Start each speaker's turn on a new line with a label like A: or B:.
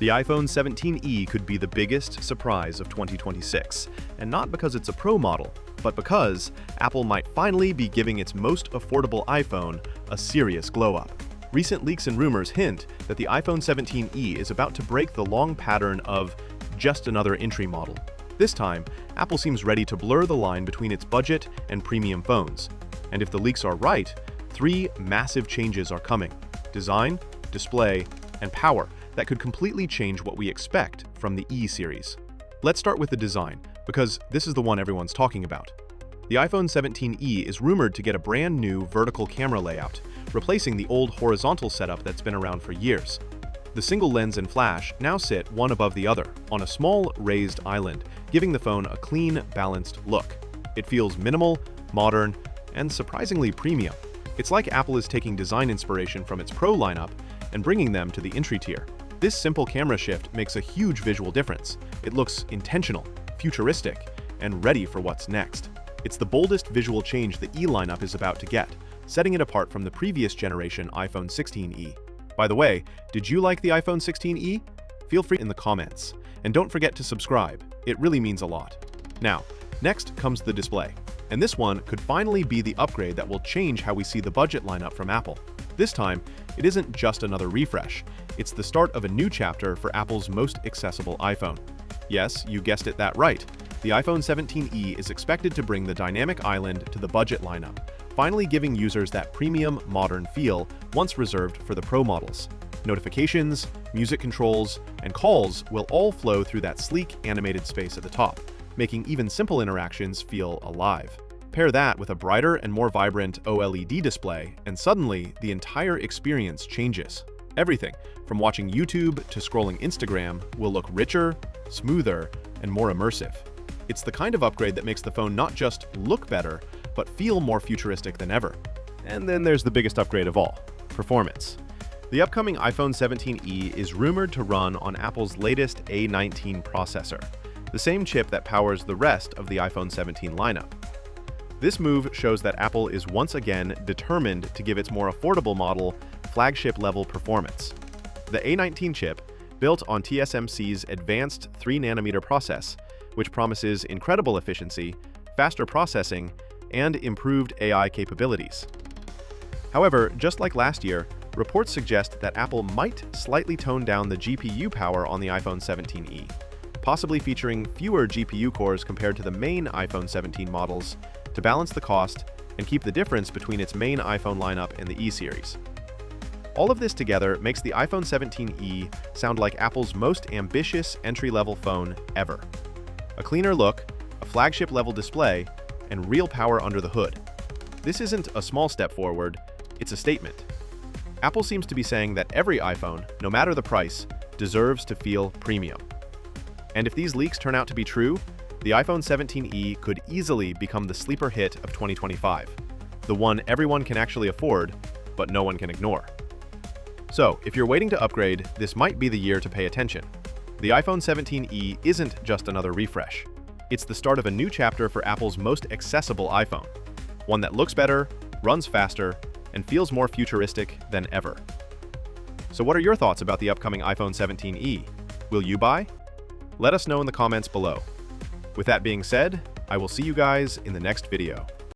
A: The iPhone 17e could be the biggest surprise of 2026, and not because it's a Pro model, but because Apple might finally be giving its most affordable iPhone a serious glow-up. Recent leaks and rumors hint that the iPhone 17e is about to break the long pattern of just another entry model. This time, Apple seems ready to blur the line between its budget and premium phones. And if the leaks are right, 3 massive changes are coming: design, display, and power that could completely change what we expect from the E series. Let's start with the design, because this is the one everyone's talking about. The iPhone 17e is rumored to get a brand new vertical camera layout, replacing the old horizontal setup that's been around for years. The single lens and flash now sit one above the other on a small raised island, giving the phone a clean, balanced look. It feels minimal, modern, and surprisingly premium. It's like Apple is taking design inspiration from its Pro lineup and bringing them to the entry tier. This simple camera shift makes a huge visual difference. It looks intentional, futuristic, and ready for what's next. It's the boldest visual change the E lineup is about to get, setting it apart from the previous generation iPhone 16e. By the way, did you like the iPhone 16e? Feel free in the comments. And don't forget to subscribe. It really means a lot. Now, next comes the display. And this one could finally be the upgrade that will change how we see the budget lineup from Apple. This time, it isn't just another refresh. It's the start of a new chapter for Apple's most accessible iPhone. Yes, you guessed it that right. The iPhone 17e is expected to bring the dynamic island to the budget lineup, finally giving users that premium, modern feel once reserved for the Pro models. Notifications, music controls, and calls will all flow through that sleek, animated space at the top, making even simple interactions feel alive. Pair that with a brighter and more vibrant OLED display, and suddenly the entire experience changes. Everything, from watching YouTube to scrolling Instagram, will look richer, smoother, and more immersive. It's the kind of upgrade that makes the phone not just look better, but feel more futuristic than ever. And then there's the biggest upgrade of all: performance. The upcoming iPhone 17e is rumored to run on Apple's latest A19 processor, the same chip that powers the rest of the iPhone 17 lineup. This move shows that Apple is once again determined to give its more affordable model flagship-level performance. The A19 chip, built on TSMC's advanced 3nm process, which promises incredible efficiency, faster processing, and improved AI capabilities. However, just like last year, reports suggest that Apple might slightly tone down the GPU power on the iPhone 17e, possibly featuring fewer GPU cores compared to the main iPhone 17 models to balance the cost and keep the difference between its main iPhone lineup and the E series. All of this together makes the iPhone 17e sound like Apple's most ambitious entry-level phone ever. A cleaner look, a flagship-level display, and real power under the hood. This isn't a small step forward, it's a statement. Apple seems to be saying that every iPhone, no matter the price, deserves to feel premium. And if these leaks turn out to be true, the iPhone 17e could easily become the sleeper hit of 2025, the one everyone can actually afford, but no one can ignore. So, if you're waiting to upgrade, this might be the year to pay attention. The iPhone 17e isn't just another refresh. It's the start of a new chapter for Apple's most accessible iPhone, one that looks better, runs faster, and feels more futuristic than ever. So what are your thoughts about the upcoming iPhone 17e? Will you buy? Let us know in the comments below. With that being said, I will see you guys in the next video.